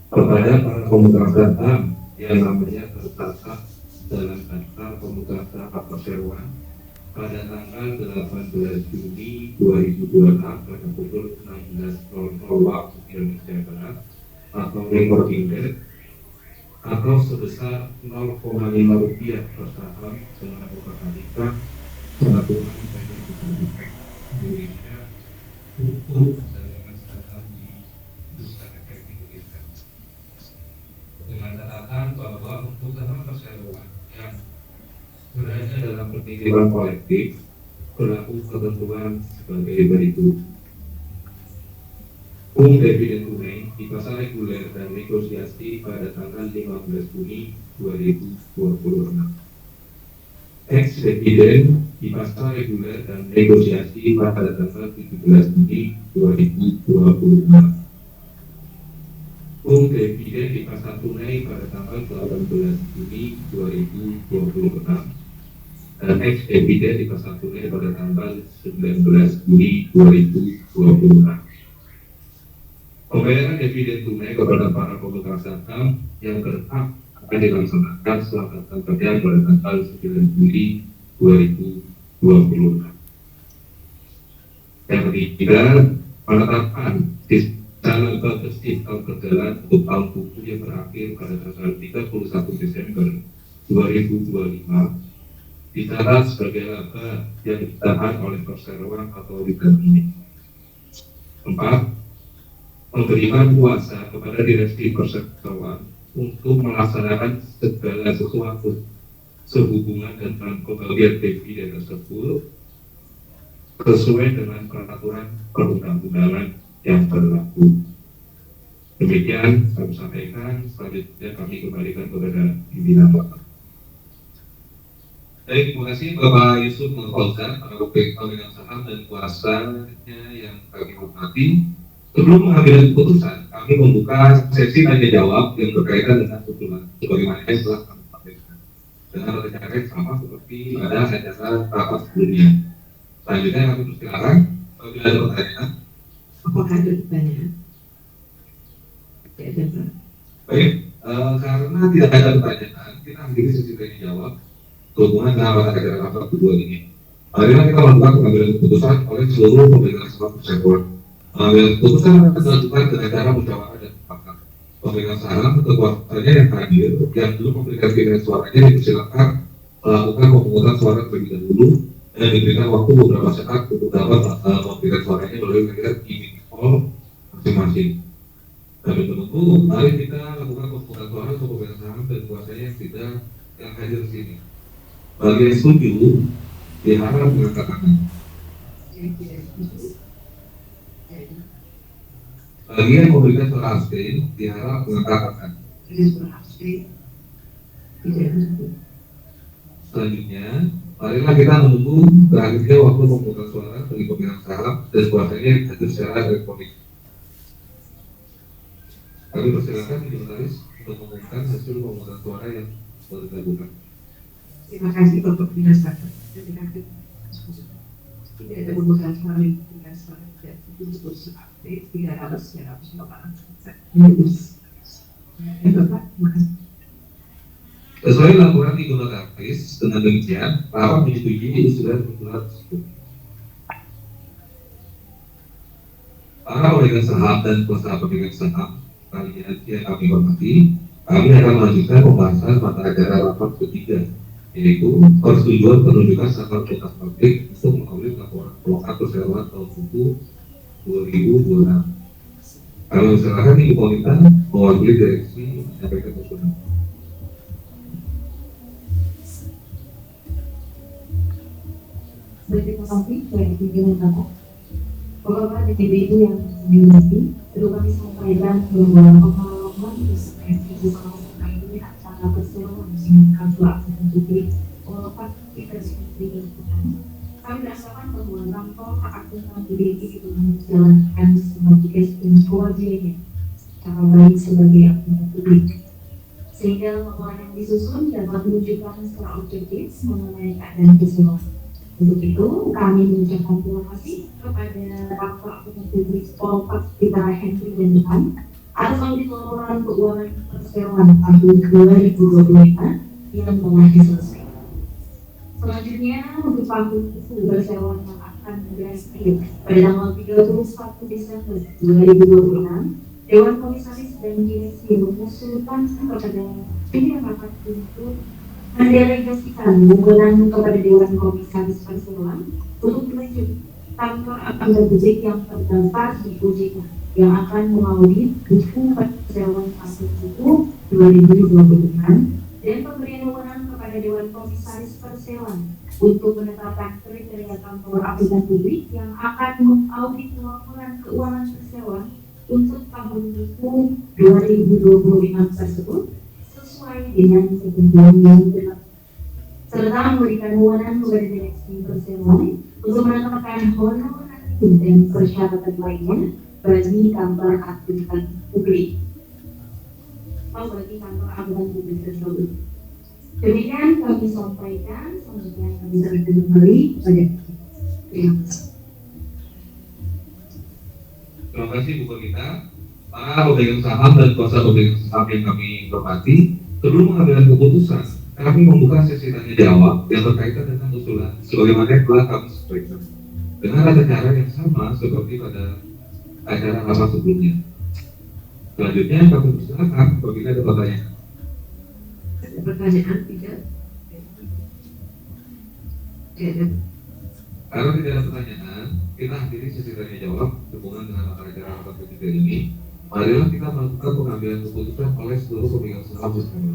kepada para pemegang saham yang namanya tercatat dalam daftar pemegang saham perseroan pada tanggal 18 Juni 2026 pada pukul 16.00 waktu Indonesia Barat atau recording date atau sebesar 0,5 rupiah per saham dengan otomatika peraturan Indonesia untuk perdagangan saham di Bursa Efek Indonesia dengan catatan bahwa untuk saham perseroan yang berada dalam pertimbangan kolektif berlaku ketentuan sebagai berikut. Dividen tunai di pasar reguler dan negosiasi pada tanggal 15 Juni 2026. Ex dividen di pasar reguler dan negosiasi pada tanggal 17 Juni 2026. Dividen di pasar tunai pada tanggal 18 Juni 2026 dan ex dividen di pasar tunai pada tanggal 19 Juni 2026. Pembayaran dividen tunai kepada para pemegang saham yang berhak akan dilaksanakan setelah tanggal pada tanggal 9 Juli 2026. Yang ketiga, penetapan sisa laba bersih tahun berjalan untuk tahun buku yang berakhir pada tanggal 31 Desember 2025 dicatat sebagai laba yang ditahan oleh perseroan atau liga ini. 4. Memberikan kuasa kepada direksi perseroan untuk melaksanakan segala sesuatu sehubungan dengan pembagian dividen tersebut sesuai dengan peraturan perundang-undangan yang berlaku. Demikian kami sampaikan, selanjutnya kami kembalikan kepada pimpinan Bapak. Baik, terima kasih Bapak Yusuf Fauzan, pemegang saham dan kuasanya yang kami hormati. Sebelum mengambil keputusan, kami membuka sesi tanya jawab yang berkaitan dengan usulan, sebagaimana yang telah kami sampaikan. Dengan rencana sama seperti pada acara rapat sebelumnya. Selanjutnya kami persilakan apabila ada pertanyaan. Apakah ada pertanyaan? Tidak ada. Baik, karena tidak ada pertanyaan, kita akhiri sesi tanya jawab berhubungan dengan acara rapat kedua ini. Marilah kita melakukan pengambilan keputusan oleh seluruh pemegang saham perseroan. Pengambilan keputusan akan dilakukan dengan cara musyawarah dan mufakat. Pemegang saham atau kuasanya yang hadir yang belum memberikan pilihan suaranya dipersilakan melakukan pemungutan suara terlebih dahulu dan diberikan waktu beberapa saat untuk dapat memberikan suaranya melalui media e call masing-masing. Kami menunggu, mari kita lakukan pemungutan suara untuk pemegang saham dan kuasanya yang hadir di sini. Bagi yang setuju, diharap mengangkat tangan. Bagi yang memberikan suara abstain, diharap mengangkat tangan. Selanjutnya, marilah kita menunggu berakhirnya waktu pemungutan suara bagi pemegang saham dan kuasanya yang hadir secara elektronik. Kami persilakan jurnalis untuk mengumumkan hasil pemungutan suara yang baru dilakukan. Terima kasih Bapak Berdasarkan. Tidak ada pemegang saham yang punya suara dan itu aktif, tidak harus secara persoalan. Bapak, terima kasih. Sesuai laporan Ibu Notaris, dengan demikian, rapat menyetujui usulan usulan tersebut. Para pemegang saham dan kuasa pemegang saham kalian yang kami hormati, kami akan melanjutkan pembahasan mata acara rapat ketiga, yaitu persetujuan penunjukan saham perusahaan publik untuk mengaudit laporan keuangan perseroan tahun buku 2026. Kami silakan Ibu Konita mewakili direksi menyampaikan usulan. Terima kasih dari pimpinan Bapak. Bapak DPD itu yang dimiliki, perlu kami sampaikan bahwa pengalaman ibu kawasan ini acara perseroan dengan kantor akuntan Bapak kita seperti itu. Kami merasakan bahwa kantor akuntan DPD itu menjalankan semua tugas dan kewajibannya secara baik sebagai akuntan publik, sehingga laporan yang disusun dapat menunjukkan secara objektif mengenai keadaan perseroan. Untuk itu, kami mengucapkan terima kasih kepada Bapak Akuntan Publik Polpak Peter Henry dan Depan atas audit laporan keuangan perseroan tahun 2025 yang telah diselesaikan. Selanjutnya, untuk tahun perseroan yang akan berakhir pada tanggal 31 Desember 2026, Dewan Komisaris dan Direksi mengusulkan kepada pimpinan rapat untuk mendelegasikan wewenang kepada Dewan Komisaris Perseroan untuk melanjut kantor akuntan publik yang terdaftar di OJK yang akan mengaudit buku perseroan tahun buku 2026 dan pemberian wewenang kepada Dewan Komisaris Perseroan untuk menetapkan kriteria kantor akuntan publik yang akan mengaudit laporan keuangan perseroan untuk tahun buku 2025 tersebut dengan ketentuan yang berlaku, serta memberikan wewenang kepada direksi perseroan untuk menetapkan honorer dan persyaratan lainnya bagi kantor akuntan publik tersebut. Demikian kami sampaikan, selanjutnya kami serahkan kembali pada terima kasih. Terima kasih Bu Konita. Para pemegang saham dan kuasa pemegang saham yang kami hormati, sebelum mengambil keputusan, kami membuka sesi tanya jawab yang berkaitan dengan usulan sebagaimana yang telah kami sampaikan. Dengan ada cara yang sama seperti pada acara rapat sebelumnya. Selanjutnya kami persilakan apabila ada pertanyaan. Ada pertanyaan tidak? Tidak. Kalau tidak ada pertanyaan, kita akhiri sesi tanya jawab hubungan dengan acara rapat ketiga ini. Marilah kita melakukan pengambilan keputusan oleh seluruh pemegang saham bersama.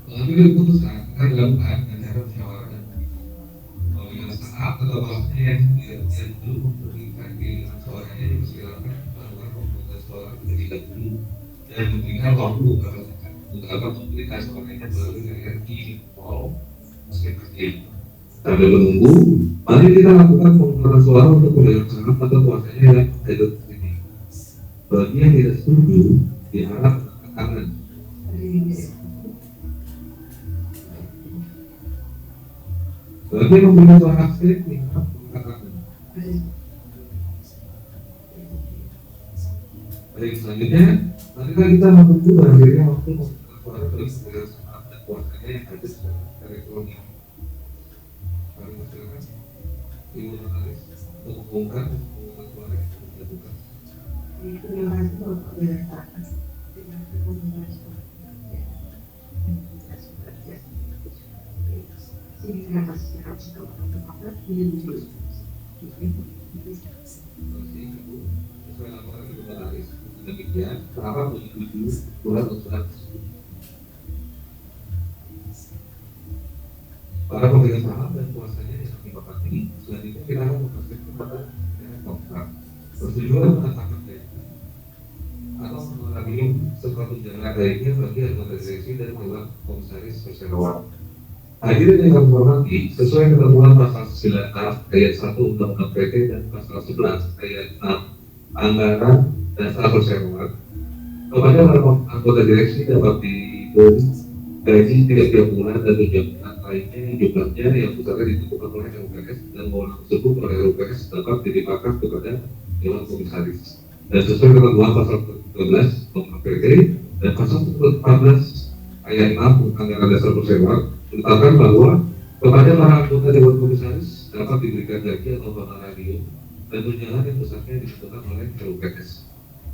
Pengambilan keputusan akan dilakukan dengan cara musyawarah dan pemegang saham atau bahasanya yang belum memberikan pilihan suaranya dipersilakan melakukan pemungutan suara terlebih dahulu dan memberikan waktu untuk dapat memberikan suaranya melalui layar e-poll seperti. Sambil menunggu, mari kita lakukan pemungutan suara untuk pemegang saham atau kuasanya yang ada di sini. Bagi yang tidak setuju, diharap angkat tangan. Bagi yang memberikan suara abstain, diharap angkat tangan. Baik, selanjutnya, marilah kita menunggu berakhirnya waktu pemungutan suara bagi pemegang saham dan kuasanya yang ada secara elektronik. Silakan Ibu Notaris untuk mengumumkan pemungutan suara yang sudah dilakukan. Terima kasih Bapak Direktur. Terima kasih Ibu. Sesuai laporan Ibu Notaris, demikian kenapa menyetujui surat usulan tersebut. Para pemegang saham dan kuasanya yang kami hormati, selanjutnya kita akan memastikan kepada kontrak persetujuan menetapkan gaji atau mengurangi serta tunjangan lainnya bagi anggota direksi dan dewan komisaris perseroan. Hadirin yang kami hormati, sesuai ketentuan pasal 9 ayat 1 Undang-Undang PT dan pasal 11 ayat 6 Anggaran Dasar Perseroan, kepada para anggota direksi dapat diberi gaji tiap bulan dan tunjangan lainnya yang jumlahnya yang besarnya ditentukan oleh RUPS dan wewenang tersebut oleh RUPS dapat dilimpahkan kepada Dewan Komisaris. Dan sesuai ketentuan pasal 13 Undang-Undang PT dan pasal 14 ayat 6 Anggaran Dasar Perseroan menetapkan bahwa kepada para anggota Dewan Komisaris dapat diberikan gaji atau honorarium dan tunjangan yang besarnya ditentukan oleh RUPS.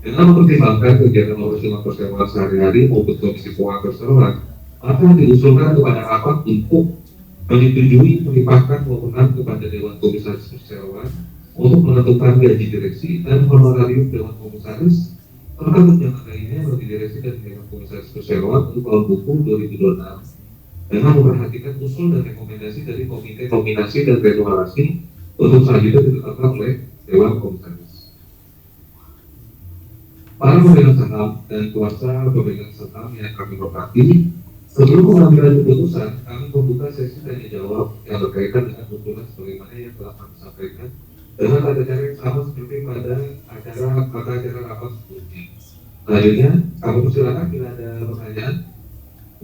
Dengan mempertimbangkan kegiatan operasional perseroan sehari-hari maupun komisi keuangan perseroan, maka diusulkan kepada rapat untuk menyetujui melimpahkan wewenang kepada Dewan Komisaris Perseroan untuk menentukan gaji direksi dan honorarium Dewan Komisaris serta tunjangan lainnya bagi direksi dan Dewan Komisaris Perseroan untuk tahun buku 2026 dengan memperhatikan usul dan rekomendasi dari Komite Nominasi dan Remunerasi untuk selanjutnya ditetapkan oleh Dewan Komisaris. Para pemegang saham dan kuasa pemegang saham yang kami hormati, sebelum pengambilan keputusan, kami membuka sesi tanya jawab yang berkaitan dengan usulan sebagaimana yang telah kami sampaikan dengan tata cara yang sama seperti pada acara rapat sebelumnya. Selanjutnya, kami persilakan bila ada pertanyaan.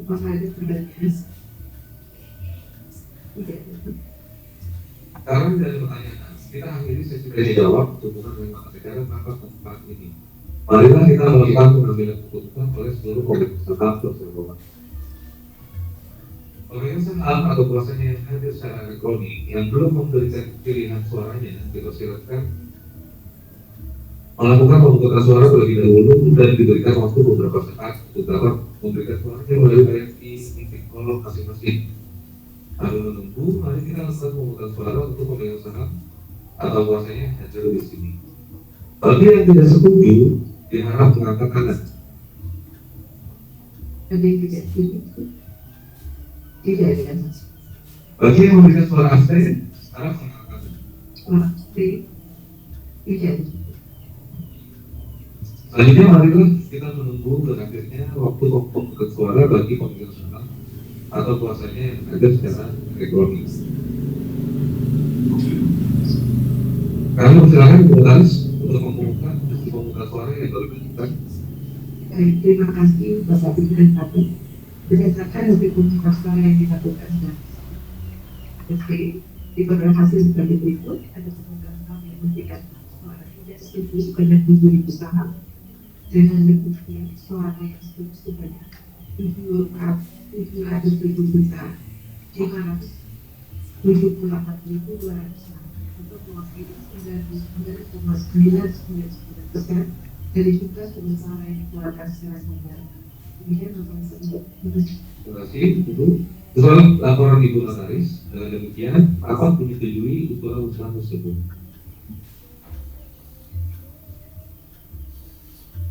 Apakah ada pertanyaan? Tidak. Kalau tidak ada pertanyaan, kita akhiri sesi tanya jawab hubungan dengan acara rapat tempat ini. Marilah kita melakukan pengambilan keputusan oleh seluruh pemegang saham perseroan. Pemegang saham atau kuasanya yang hadir secara elektronik yang belum memberikan pilihan suaranya dipersilakan melakukan pemungutan suara terlebih dahulu dan diberikan waktu beberapa saat untuk dapat memberikan suaranya melalui layar e-poll masing-masing. Sambil menunggu, mari kita lakukan pemungutan suara untuk pemegang saham atau kuasanya yang hadir di sini. Bagi yang tidak setuju, diharap mengangkat tangan. Ada yang tidak setuju? Tidak ada. Bagi yang memberikan suara abstain, harap mengangkat tangan. Tidak. Selanjutnya marilah kita menunggu berakhirnya waktu pemungutan suara bagi pemegang saham atau kuasanya yang ada secara elektronik. Kami persilakan Ibu Notaris untuk mengumumkan pemungutan suara yang baru dilakukan. Baik, terima kasih Bapak Pimpinan Kami. Berdasarkan hasil pemungutan suara yang dilakukan dan diperoleh hasil sebagai berikut, ada pemegang saham yang memberikan suara tidak setuju sebanyak 7.000 saham dengan demikian suara yang setuju sebanyak 707.578.200 saham. Untuk mewakili 99,999% dari tugas dan usaha yang dikeluarkan secara nyata. Demikian Bapak Ibu. Terima kasih, Ibu. Soal laporan Ibu Notaris, dengan demikian, rapat menyetujui usulan tersebut.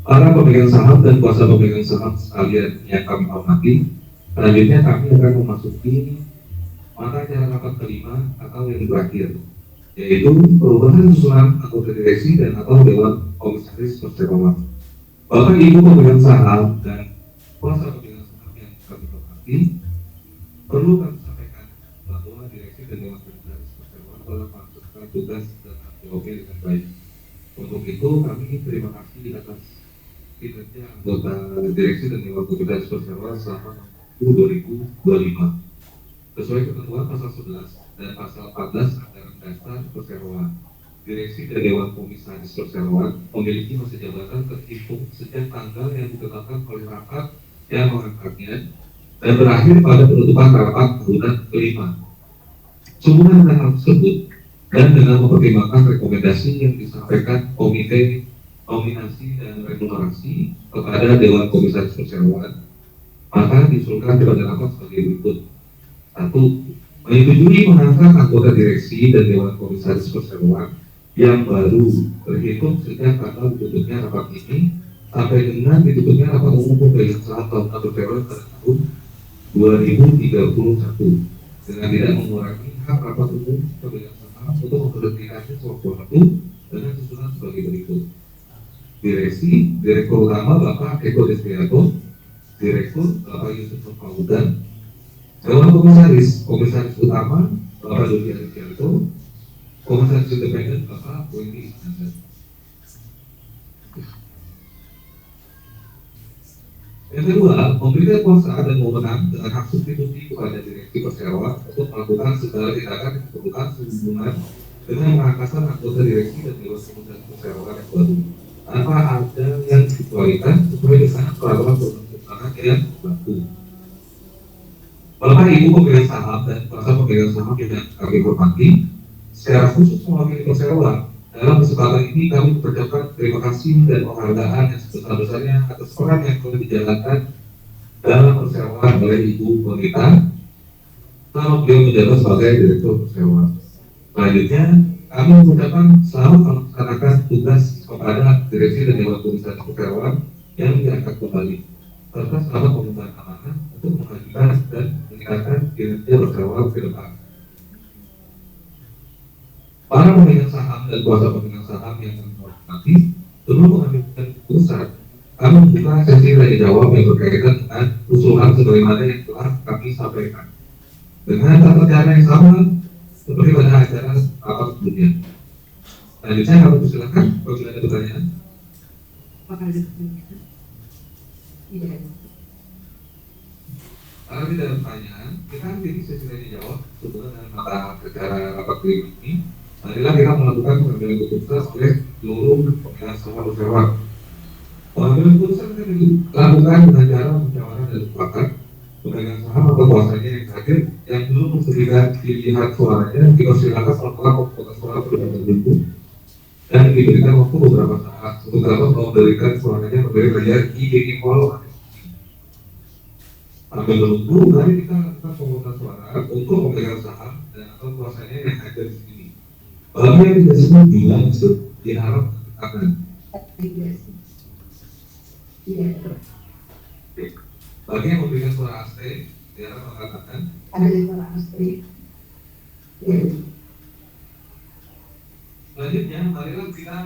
Para pemegang saham dan kuasa pemegang saham sekalian yang kami hormati, selanjutnya kami akan memasuki mata acara rapat kelima atau yang terakhir, yaitu perubahan susunan anggota direksi dan atau dewan komisaris perseroan. Bapak Ibu pemegang saham dan kuasa pemegang saham yang kami hormati, perlu kami sampaikan bahwa direksi dan dewan komisaris perseroan telah melaksanakan tugas dan tanggung jawabnya dengan baik. Untuk itu kami terima kasih atas kinerja anggota direksi dan dewan komisaris perseroan selama 2025 sesuai ketentuan pasal 11 dan pasal 14 Anggaran Dasar Perseroan. Direksi dan dewan komisaris perseroan memiliki masa jabatan terhitung sejak tanggal yang ditetapkan oleh rapat yang mengangkatnya dan berakhir pada penutupan rapat tahunan kelima. Sehubungan dengan hal tersebut dan dengan mempertimbangkan rekomendasi yang disampaikan Komite Nominasi dan Remunerasi kepada Dewan Komisaris Perseroan, maka diusulkan kepada rapat sebagai berikut. 1. Menyetujui mengangkat anggota direksi dan Dewan Komisaris Perseroan yang baru terhitung sejak tanggal ditutupnya rapat ini sampai dengan ditutupnya rapat umum pemegang saham tahunan perseroan pada tahun 2031 dengan tidak mengurangi hak rapat umum pemegang saham untuk memberhentikannya sewaktu-waktu dengan susunan sebagai berikut. Direksi, Direktur Utama Bapak Eko Desprianto, Direktur Bapak Yusuf Nurfaudan, Dewan Komisaris, Komisaris Utama Bapak Dodi Arifianto, Komisaris Independen Bapak Wendy Iskandar. Yang kedua, memberikan kuasa dan wewenang dengan hak substitusi kepada direksi perseroan untuk melakukan segala tindakan yang diperlukan sehubungan dengan pengangkatan anggota direksi dan dewan komisaris perseroan yang baru tanpa ada yang dikecualikan sesuai dengan peraturan perundang-undangan yang berlaku. Bapak Ibu pemegang saham dan kuasa pemegang saham yang kami hormati, secara khusus mewakili perseroan, dalam kesempatan ini kami mengucapkan terima kasih dan penghargaan yang sebesar-besarnya atas peran yang telah dijalankan dalam perseroan oleh Ibu Bonita selama beliau menjabat sebagai Direktur Perseroan. Selanjutnya, kami mengucapkan selamat melaksanakan tugas kepada direksi dan dewan komisaris perseroan yang diangkat kembali, serta selamat mengemban amanah untuk menghadirkan dan meningkatkan kinerja perseroan ke depan. Para pemegang saham dan kuasa pemegang saham yang kami hormati, sebelum mengambil keputusan, kami membuka sesi tanya jawab yang berkaitan dengan usulan sebagaimana yang telah kami sampaikan dengan tata cara yang sama seperti pada acara rapat sebelumnya. Selanjutnya kami persilakan apabila ada pertanyaan. Apakah ada pertanyaan? Tidak. Kalau tidak ada pertanyaan, kita akhiri sesi tanya jawab sehubungan dengan mata acara rapat kelima ini. Marilah kita melakukan pengambilan keputusan oleh seluruh pemegang saham perseroan. Pengambilan keputusan akan dilakukan dengan cara musyawarah dan mufakat. Pemegang saham atau kuasanya yang hadir yang belum memberikan pilihan suaranya dipersilakan melakukan pemungutan suara terlebih dahulu dan diberikan waktu beberapa saat untuk dapat memberikan suaranya melalui layar e-voting. Sambil menunggu, mari kita lakukan pemungutan suara untuk pemegang saham dan atau kuasanya yang hadir di sini. Bagi yang tidak semua bilang diharap akan. Bagi yang memberikan suara asli, diharap mengatakan. Ada suara asli. Selanjutnya, marilah kita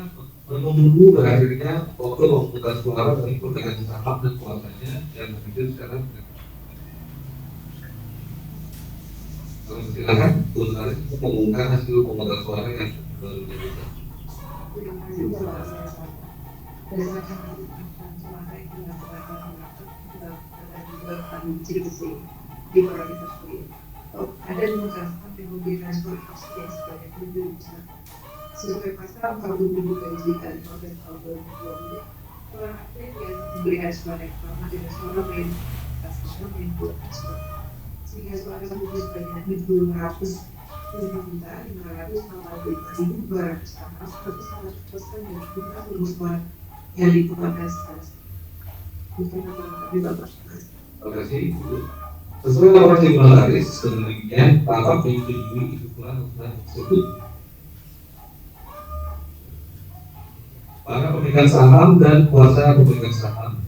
menunggu berakhirnya waktu pemungutan suara dari pemegang saham dan kuasanya yang hadir sekarang. Silakan, Tuhan mengumumkan hasil pemungutan suara yang baru dilakukan. Terima kasih Bapak. Berdasarkan suara yang dilakukan kami ciri besi di organisasi ada 5 saham yang memberikan suara asli sebanyak 7 juta. Sesuai pasal 47 gaji dan proses tahun 2020, suara asli yang memberikan suara yang sama dengan suara mayoritas saham yang buat suara. Sehingga suara tersebut sebanyak 1.200 500 kamar, tapi 100% yang kita membuat yang dikeluarkan sekarang. Mungkin apa yang Bapak? Terima kasih. Sesuai laporan Tribunal Aris, demikian tahap menyetujui usulan tersebut. Para pemegang saham dan kuasa pemegang saham,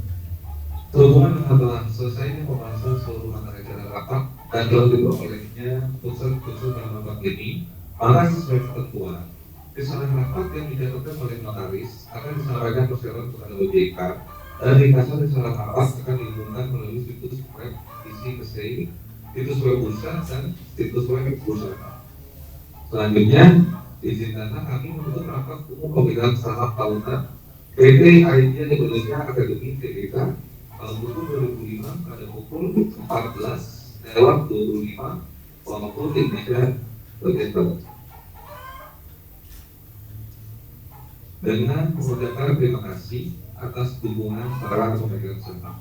sehubungan dengan telah selesainya pembahasan seluruh materi acara rapat dan telah diperolehnya putusan dalam rapat ini, maka sesuai ketentuan kesalahan rapat yang dicatatkan oleh notaris akan disampaikan perseroan kepada OJK dan ringkasan kesalahan rapat akan diumumkan melalui situs web isi KSEI, situs web bursa dan situs web bursa. Selanjutnya, izinkanlah kami menutup rapat umum pemegang saham tahunan PT Idea Indonesia Akademi TBK tahun 2005 pada pukul 14:25 waktu Indonesia bagian barat. Dengan mengucapkan terima kasih atas dukungan para pemegang saham.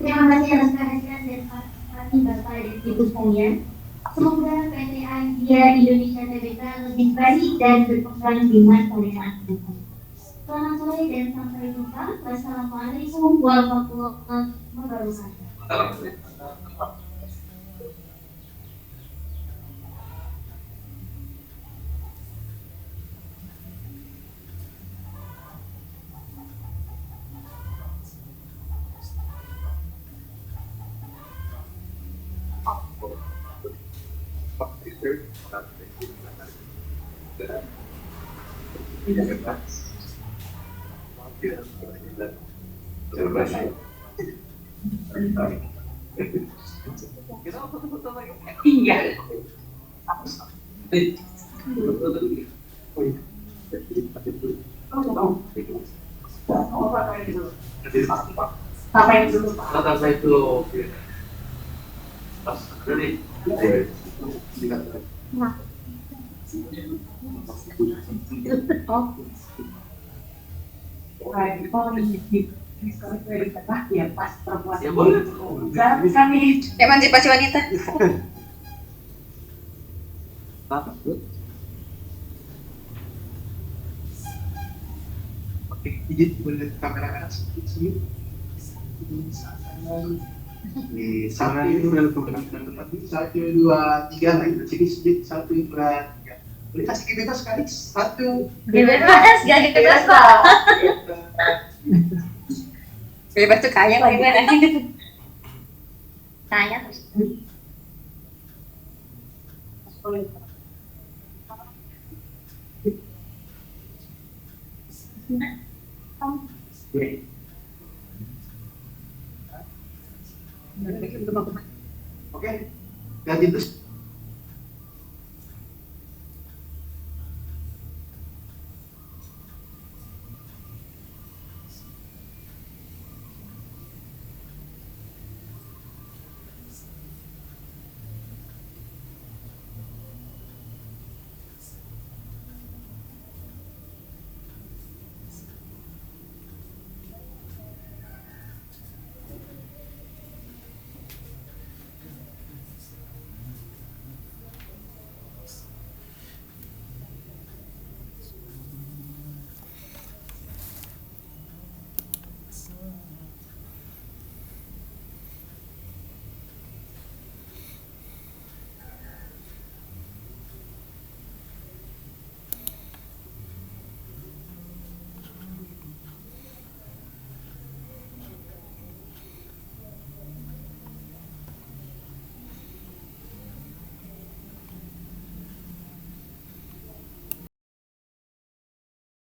Terima kasih atas perhatian dan partisipasi Bapak dan Ibu sekalian. Semoga PT Idea Indonesia Tbk lebih baik dan berkembang di masa yang akan datang. Selamat sore dan sampai jumpa. Wassalamualaikum warahmatullahi wabarakatuh. Apa yang dulu Pak? Kata itu pas jadi Ya pas perempuan. ya boleh. Kami Emansipasi wanita. Oke, izin boleh kamera sedikit. Di sana itu udah kebenaran tetapi 1, 2, 3 lagi sini sedikit 1, 2, 3. Boleh kasih kita sekali 1. Bebas, gak bebas kok. Bebas tuh kaya kok gimana? Kaya terus. Oke, ganti terus.